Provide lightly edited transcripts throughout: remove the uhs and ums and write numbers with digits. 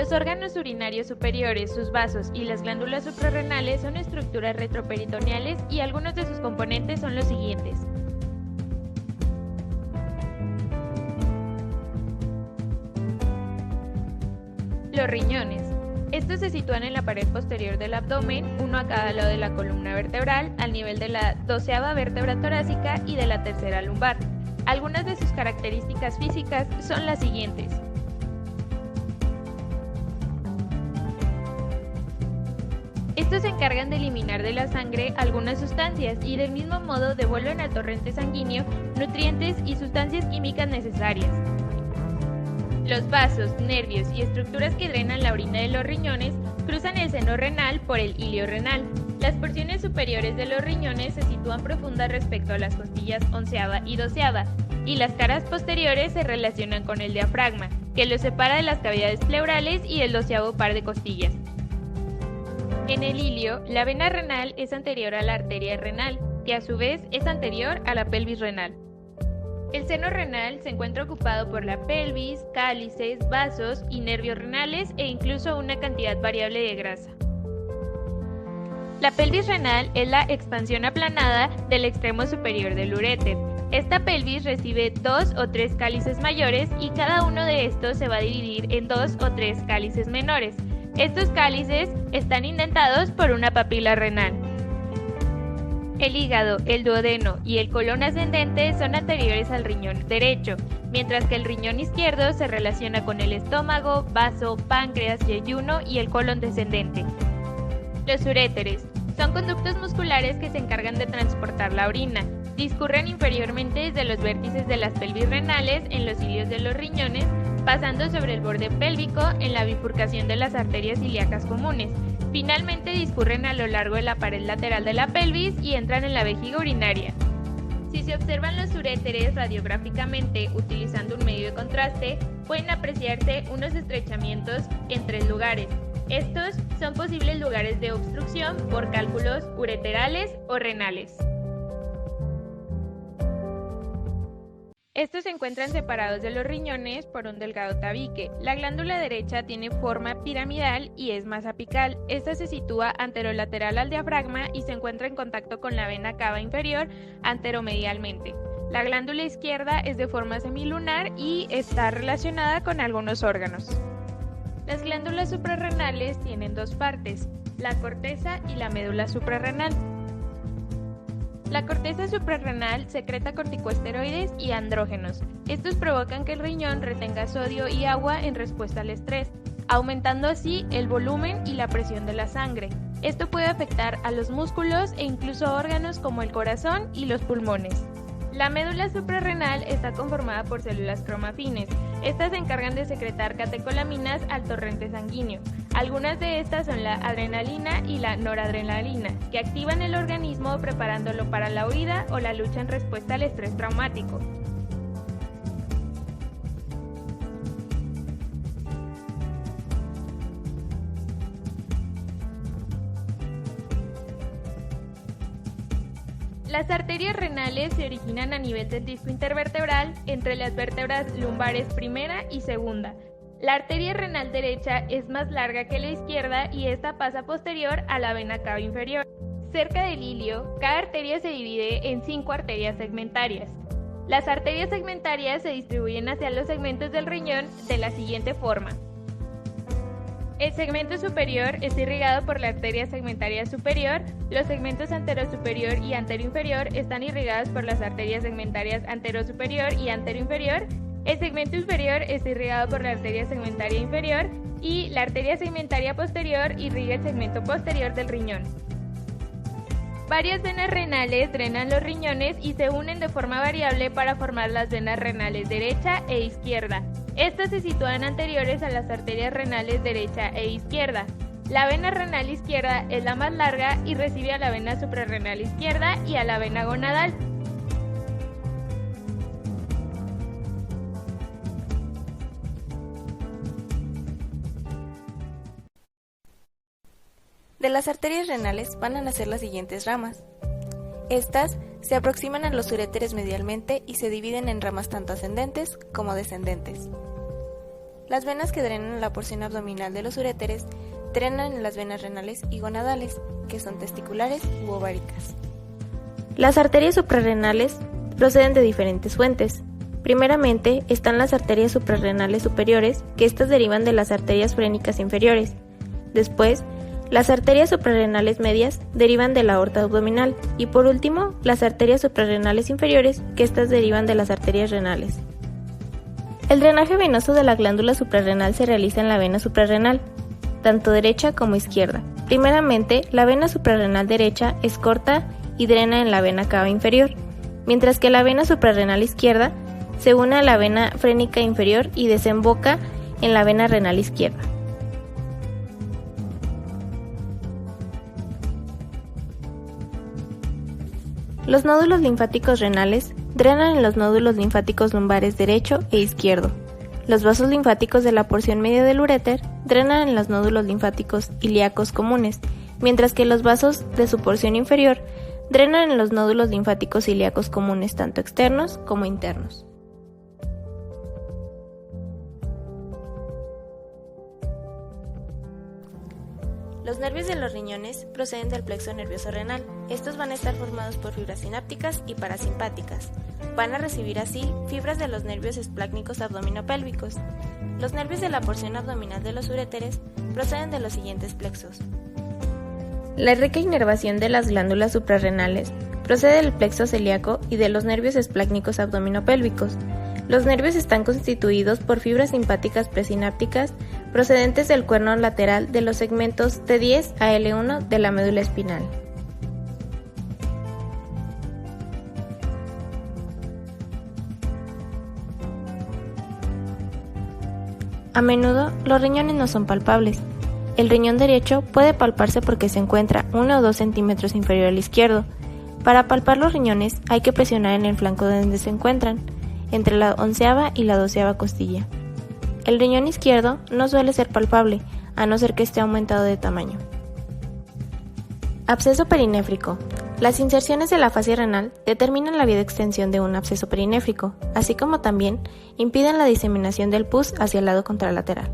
Los órganos urinarios superiores, sus vasos y las glándulas suprarrenales son estructuras retroperitoneales y algunos de sus componentes son los siguientes. Los riñones. Estos se sitúan en la pared posterior del abdomen, uno a cada lado de la columna vertebral, al nivel de la 12ª vértebra torácica y de la tercera lumbar. Algunas de sus características físicas son las siguientes. Estos se encargan de eliminar de la sangre algunas sustancias y del mismo modo devuelven al torrente sanguíneo nutrientes y sustancias químicas necesarias. Los vasos, nervios y estructuras que drenan la orina de los riñones cruzan el seno renal por el ilio renal. Las porciones superiores de los riñones se sitúan profundas respecto a las costillas 11ª y 12ª, y las caras posteriores se relacionan con el diafragma, que los separa de las cavidades pleurales y el 12º par de costillas. En el ilio, la vena renal es anterior a la arteria renal, que a su vez es anterior a la pelvis renal. El seno renal se encuentra ocupado por la pelvis, cálices, vasos y nervios renales e incluso una cantidad variable de grasa. La pelvis renal es la expansión aplanada del extremo superior del uréter. Esta pelvis recibe 2 o 3 cálices mayores y cada uno de estos se va a dividir en 2 o 3 cálices menores. Estos cálices están indentados por una papila renal. El hígado, el duodeno y el colon ascendente son anteriores al riñón derecho, mientras que el riñón izquierdo se relaciona con el estómago, vaso, páncreas, yeyuno y el colon descendente. Los uréteres son conductos musculares que se encargan de transportar la orina. Discurren inferiormente desde los vértices de las pelvis renales en los ilios de los riñones, pasando sobre el borde pélvico en la bifurcación de las arterias ilíacas comunes. Finalmente discurren a lo largo de la pared lateral de la pelvis y entran en la vejiga urinaria. Si se observan los uréteres radiográficamente utilizando un medio de contraste, pueden apreciarse unos estrechamientos en 3 lugares. Estos son posibles lugares de obstrucción por cálculos ureterales o renales. Estos se encuentran separados de los riñones por un delgado tabique. La glándula derecha tiene forma piramidal y es más apical. Esta se sitúa anterolateral al diafragma y se encuentra en contacto con la vena cava inferior anteromedialmente. La glándula izquierda es de forma semilunar y está relacionada con algunos órganos. Las glándulas suprarrenales tienen 2 partes, la corteza y la médula suprarrenal. La corteza suprarrenal secreta corticosteroides y andrógenos. Estos provocan que el riñón retenga sodio y agua en respuesta al estrés, aumentando así el volumen y la presión de la sangre. Esto puede afectar a los músculos e incluso órganos como el corazón y los pulmones. La médula suprarrenal está conformada por células cromafines. Estas se encargan de secretar catecolaminas al torrente sanguíneo. Algunas de estas son la adrenalina y la noradrenalina, que activan el organismo preparándolo para la huida o la lucha en respuesta al estrés traumático. Las arterias renales se originan a nivel del disco intervertebral entre las vértebras lumbares primera y segunda. La arteria renal derecha es más larga que la izquierda y esta pasa posterior a la vena cava inferior. Cerca del ilio, cada arteria se divide en 5 arterias segmentarias. Las arterias segmentarias se distribuyen hacia los segmentos del riñón de la siguiente forma. El segmento superior está irrigado por la arteria segmentaria superior, los segmentos anterosuperior y anteroinferior están irrigados por las arterias segmentarias anterosuperior y anteroinferior, el segmento inferior está irrigado por la arteria segmentaria inferior y la arteria segmentaria posterior irriga el segmento posterior del riñón. Varias venas renales drenan los riñones y se unen de forma variable para formar las venas renales derecha e izquierda. Estas se sitúan anteriores a las arterias renales derecha e izquierda. La vena renal izquierda es la más larga y recibe a la vena suprarrenal izquierda y a la vena gonadal. De las arterias renales van a nacer las siguientes ramas. Estas se aproximan a los uréteres medialmente y se dividen en ramas tanto ascendentes como descendentes. Las venas que drenan la porción abdominal de los uréteres drenan en las venas renales y gonadales, que son testiculares u ováricas. Las arterias suprarrenales proceden de diferentes fuentes. Primeramente están las arterias suprarrenales superiores, que estas derivan de las arterias frénicas inferiores. Después, las arterias suprarrenales medias derivan de la aorta abdominal y por último, las arterias suprarrenales inferiores, que estas derivan de las arterias renales. El drenaje venoso de la glándula suprarrenal se realiza en la vena suprarrenal, tanto derecha como izquierda. Primeramente, la vena suprarrenal derecha es corta y drena en la vena cava inferior, mientras que la vena suprarrenal izquierda se une a la vena frénica inferior y desemboca en la vena renal izquierda. Los nódulos linfáticos renales drenan en los nódulos linfáticos lumbares derecho e izquierdo. Los vasos linfáticos de la porción media del uréter drenan en los nódulos linfáticos ilíacos comunes, mientras que los vasos de su porción inferior drenan en los nódulos linfáticos ilíacos comunes tanto externos como internos. Los nervios de los riñones proceden del plexo nervioso renal. Estos van a estar formados por fibras sinápticas y parasimpáticas. Van a recibir así fibras de los nervios esplácnicos abdominopélvicos. Los nervios de la porción abdominal de los uréteres proceden de los siguientes plexos. La rica inervación de las glándulas suprarrenales procede del plexo celíaco y de los nervios esplácnicos abdominopélvicos. Los nervios están constituidos por fibras simpáticas presinápticas procedentes del cuerno lateral de los segmentos T10 a L1 de la médula espinal. A menudo, los riñones no son palpables. El riñón derecho puede palparse porque se encuentra 1 o 2 centímetros inferior al izquierdo. Para palpar los riñones hay que presionar en el flanco donde se encuentran, entre la 11ª y la 12ª costilla. El riñón izquierdo no suele ser palpable, a no ser que esté aumentado de tamaño. Absceso perinéfrico. Las inserciones de la fascia renal determinan la vía de extensión de un absceso perinéfrico, así como también impiden la diseminación del pus hacia el lado contralateral.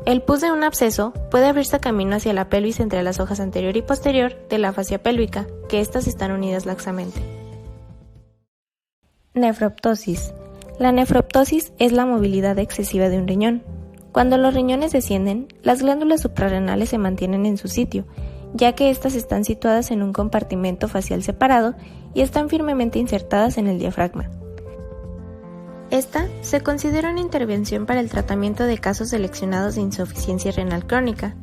El pus de un absceso puede abrirse camino hacia la pelvis entre las hojas anterior y posterior de la fascia pélvica, que éstas están unidas laxamente. Nefroptosis. La nefroptosis es la movilidad excesiva de un riñón. Cuando los riñones descienden, las glándulas suprarrenales se mantienen en su sitio, ya que éstas están situadas en un compartimento facial separado y están firmemente insertadas en el diafragma. Esta se considera una intervención para el tratamiento de casos seleccionados de insuficiencia renal crónica.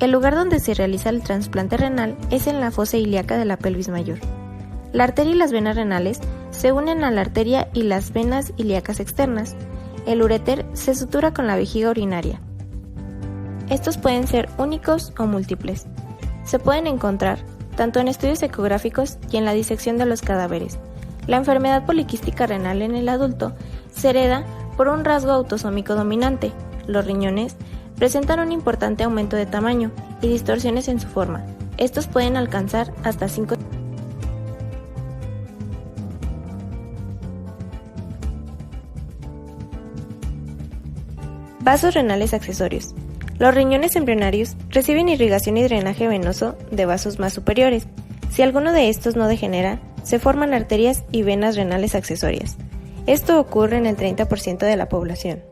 El lugar donde se realiza el trasplante renal es en la fosa ilíaca de la pelvis mayor. La arteria y las venas renales se unen a la arteria y las venas ilíacas externas. El uréter se sutura con la vejiga urinaria. Estos pueden ser únicos o múltiples. Se pueden encontrar tanto en estudios ecográficos y en la disección de los cadáveres. La enfermedad poliquística renal en el adulto se hereda por un rasgo autosómico dominante. Los riñones presentan un importante aumento de tamaño y distorsiones en su forma. Estos pueden alcanzar hasta 5 Vasos renales accesorios. Los riñones embrionarios reciben irrigación y drenaje venoso de vasos más superiores. Si alguno de estos no degenera, se forman arterias y venas renales accesorias. Esto ocurre en el 30% de la población.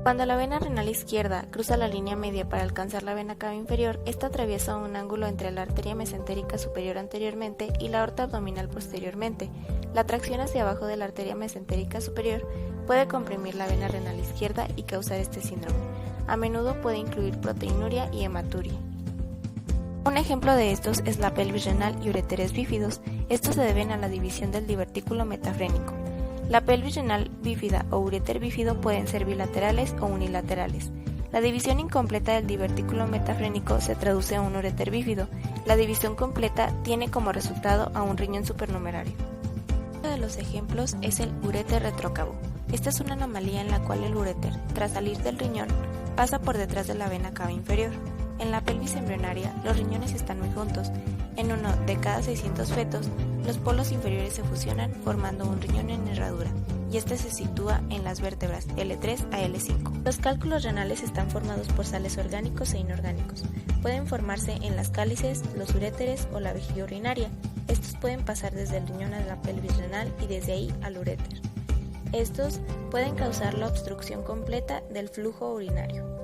Cuando la vena renal izquierda cruza la línea media para alcanzar la vena cava inferior, esta atraviesa un ángulo entre la arteria mesentérica superior anteriormente y la aorta abdominal posteriormente. La tracción hacia abajo de la arteria mesentérica superior puede comprimir la vena renal izquierda y causar este síndrome. A menudo puede incluir proteinuria y hematuria. Un ejemplo de estos es la pelvis renal y uréteres bífidos. Estos se deben a la división del divertículo metafrénico. La pelvis renal bífida o uréter bífido pueden ser bilaterales o unilaterales. La división incompleta del divertículo metafrénico se traduce a un uréter bífido. La división completa tiene como resultado a un riñón supernumerario. Uno de los ejemplos es el uréter retrócavo. Esta es una anomalía en la cual el uréter, tras salir del riñón, pasa por detrás de la vena cava inferior. En la pelvis embrionaria, los riñones están muy juntos, En uno de cada 600 fetos, los polos inferiores se fusionan formando un riñón en herradura, y este se sitúa en las vértebras L3 a L5. Los cálculos renales están formados por sales orgánicos e inorgánicos. Pueden formarse en las cálices, los uréteres o la vejiga urinaria. Estos pueden pasar desde el riñón a la pelvis renal y desde ahí al uréter. Estos pueden causar la obstrucción completa del flujo urinario.